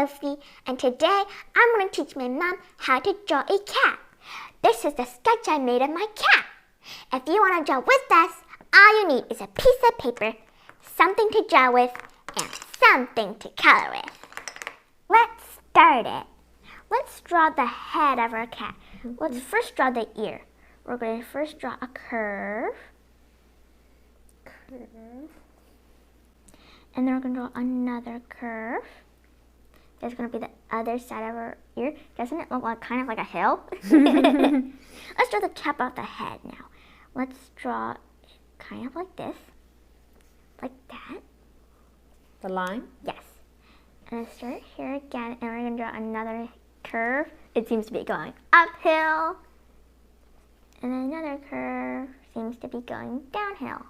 Sophie, and today I'm going to teach my mom how to draw a cat. This is the sketch I made of my cat. If you want to draw with us, all you need is a piece of paper, something to draw with, and something to color with. Let's start it. Let's draw the head of our cat. Let's first draw the ear. We're going to first draw a curve. And then we're going to draw another curve. There's going to be the other side of our ear. Doesn't it look like kind of like a hill? Let's draw the top of the head now. Let's draw kind of like this. Like that. The line? Yes. And then start here again, and we're going to draw another curve. It seems to be going uphill. And then another curve seems to be going downhill.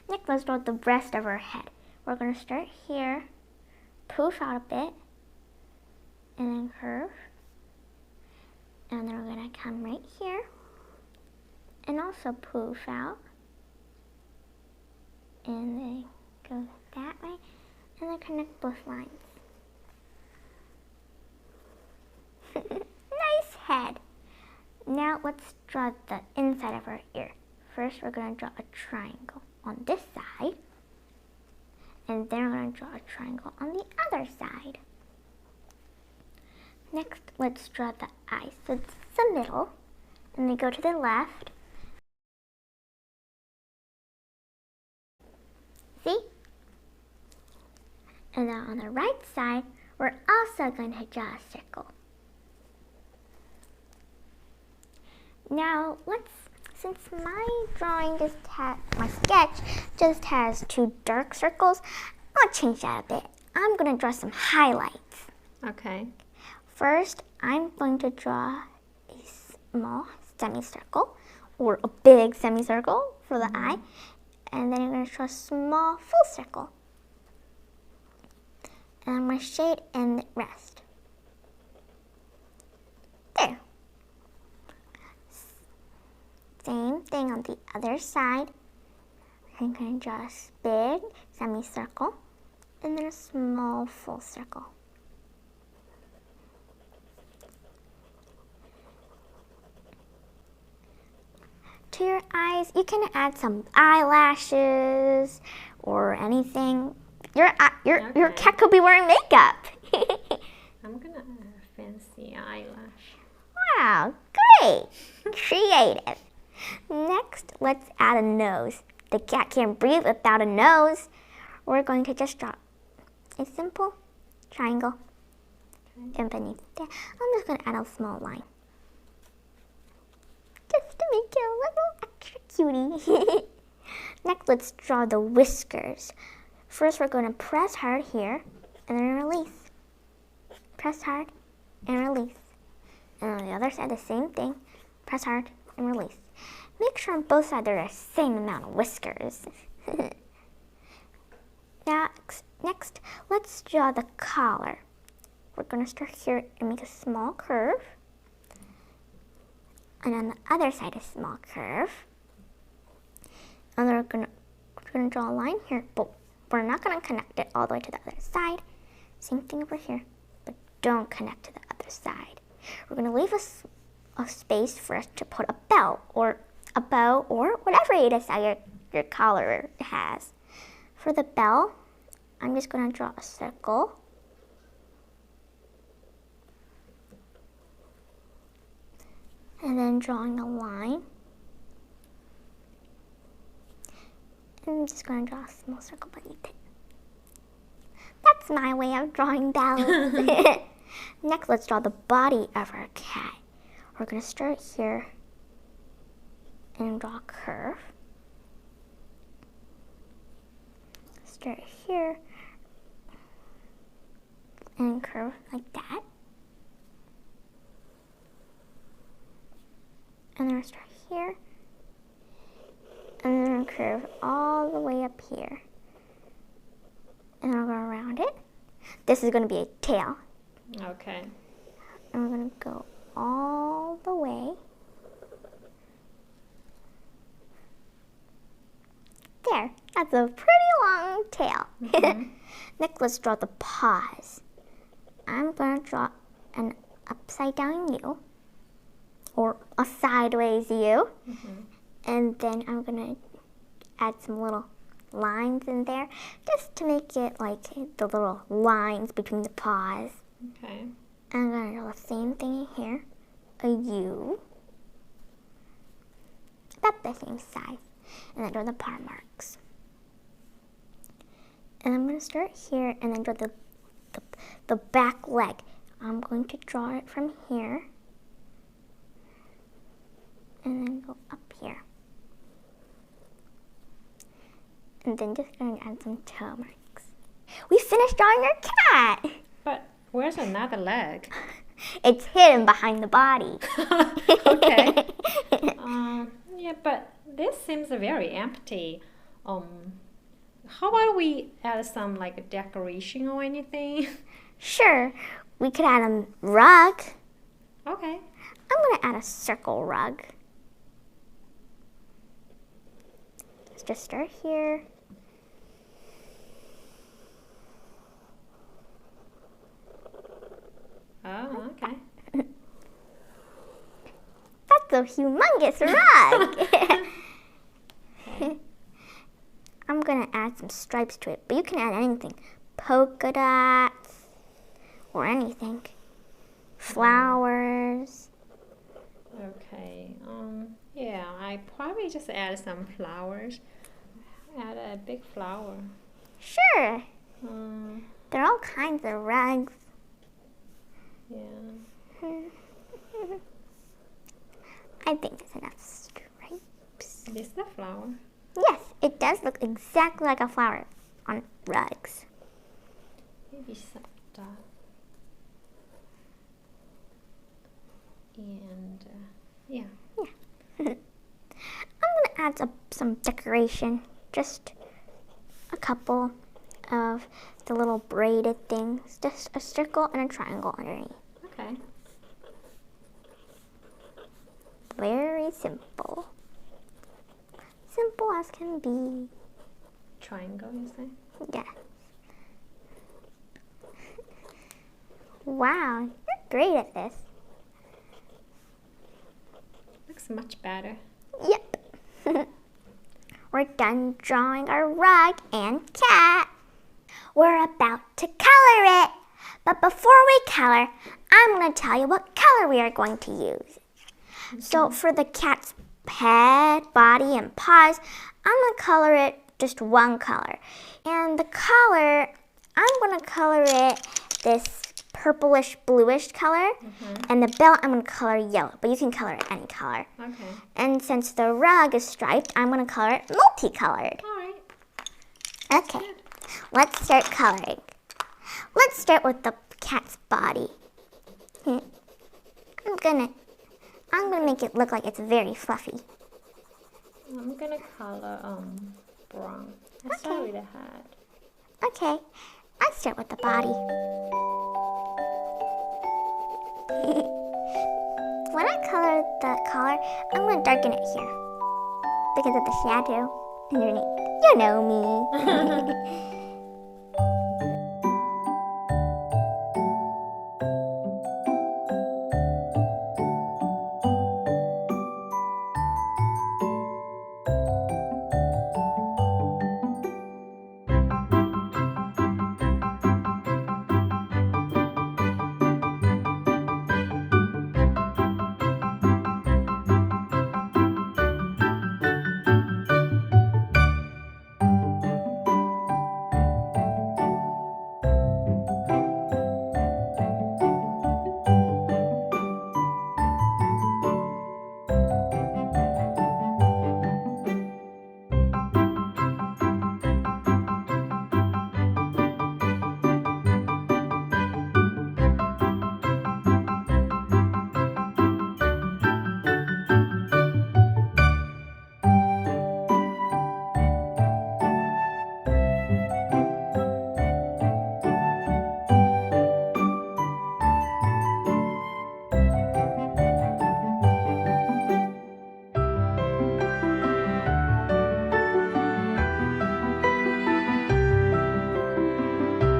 Next, let's draw the rest of our head. We're going to start here, poof out a bit, and then curve. And then we're going to come right here, and also poof out. And then go that way, and then connect both lines. Nice head. Now let's draw the inside of our ear. First, we're going to draw a triangle on this side, and then we're going to draw a triangle on the other side. Next, let's draw the eyes. So it's the middle, and then go to the left. See? And then on the right side, we're also going to draw a circle. Now, since my sketch just has two dark circles, I'll change that a bit. I'm going to draw some highlights. Okay. First, I'm going to draw a small semicircle, or a big semicircle for the eye, and then I'm going to draw a small full circle. And I'm going to shade in the rest. There. Same thing on the other side. I'm going to draw a big semicircle and then a small full circle. To your eyes, you can add some eyelashes or anything. Your cat could be wearing makeup. I'm gonna add a fancy eyelash. Wow, great! Creative. Next, let's add a nose. The cat can't breathe without a nose. We're going to just draw a simple triangle. And beneath that, I'm just going to add a small line. Just to make it a little extra cutie. Next, let's draw the whiskers. First, we're going to press hard here, and then release. Press hard, and release. And on the other side, the same thing. Press hard, and release. Make sure on both sides there are the same amount of whiskers. Next, let's draw the collar. We're going to start here and make a small curve. And on the other side, a small curve. And then we're going to draw a line here, but we're not going to connect it all the way to the other side. Same thing over here, but don't connect to the other side. We're going to leave a space for us to put a belt or a bow or whatever it is that your collar has. For the bell, I'm just going to draw a circle. And then drawing a line. And I'm just going to draw a small circle beneath it. That's my way of drawing bells. Next, let's draw the body of our cat. We're going to start here and draw a curve. Start here and curve like that. And then start here and then curve all the way up here. And then we'll go around it. This is going to be a tail. Okay. And we're going to go all the way. There, that's a pretty long tail. Next, let's draw the paws. I'm going to draw an upside down U or a sideways U. And then I'm going to add some little lines in there just to make it like the little lines between the paws. Okay. I'm going to draw the same thing in here, a U, about the same size, and then draw the paw marks. And I'm going to start here and then draw the back leg. I'm going to draw it from here and then go up here. And then just going to add some toe marks. We finished drawing our cat! But where's another leg? It's hidden behind the body. Okay. Yeah, but this seems very empty. How about we add some like decoration or anything? Sure, we could add a rug. Okay. I'm going to add a circle rug. Let's just start here. Oh, okay. That's a humongous rug. I'm going to add some stripes to it, but you can add anything. Polka dots or anything. Flowers. Okay. Yeah, I probably just add some flowers. Add a big flower. Sure. Um, There are all kinds of rugs. yeah. I think that's enough stripes. Is the flower? Yes, it does look exactly like a flower on rugs. Maybe some dot. And yeah. I'm going to add some decoration. Just a couple of the little braided things. Just a circle and a triangle underneath. Okay. Very simple. Simple as can be. Triangle, you say? Yes. Wow, you're great at this. Looks much better. Yep. We're done drawing our rug and cat. We're about to color it. But before we color, I'm going to tell you what color we are going to use. So for the cat's head, body, and paws, I'm going to color it just one color. And the color, I'm going to color it this purplish bluish color. And the belt, I'm going to color yellow, but you can color it any color. Okay. And since the rug is striped, I'm going to color it multicolored. All right. Okay, let's start coloring. Let's start with the cat's body. I'm gonna make it look like it's very fluffy. I'm gonna color brown. Let's start with the head. Okay, I'll start with the body. When I color the collar, I'm gonna darken it here because of the shadow underneath. You know me.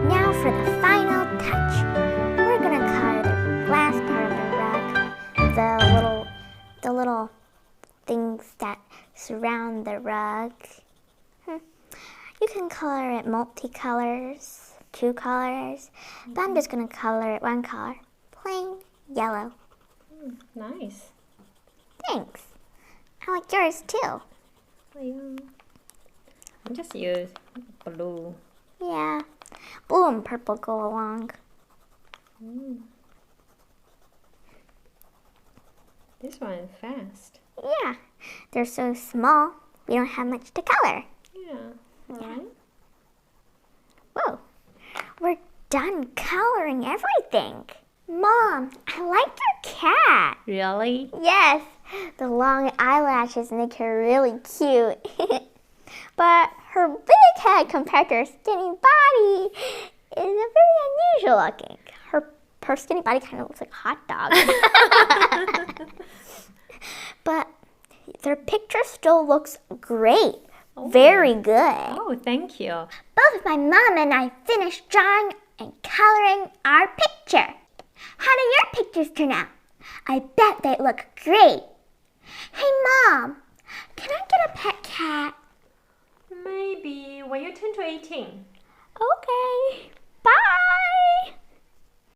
Now for the final touch. We're gonna color the last part of the rug, the little things that surround the rug. You can color it multicolors, 2 colors, but I'm just gonna color it 1 color, plain yellow. Nice. Thanks. I like yours too. Yeah. I just use blue. Yeah, blue and purple go along. This one is fast. Yeah, they're so small, we don't have much to color. Yeah. Alright. Whoa, we're done coloring everything. Mom, I like your cat. Really? Yes, the long eyelashes make her really cute. But her big head compared to her skinny body is a very unusual looking. Her skinny body kind of looks like a hot dog. But their picture still looks great. Oh. Very good. Oh, thank you. Both my mom and I finished drawing and coloring our picture. How do your pictures turn out? I bet they look great. Hey, Mom, can I get a pet cat? Maybe when you turn to 18. Okay.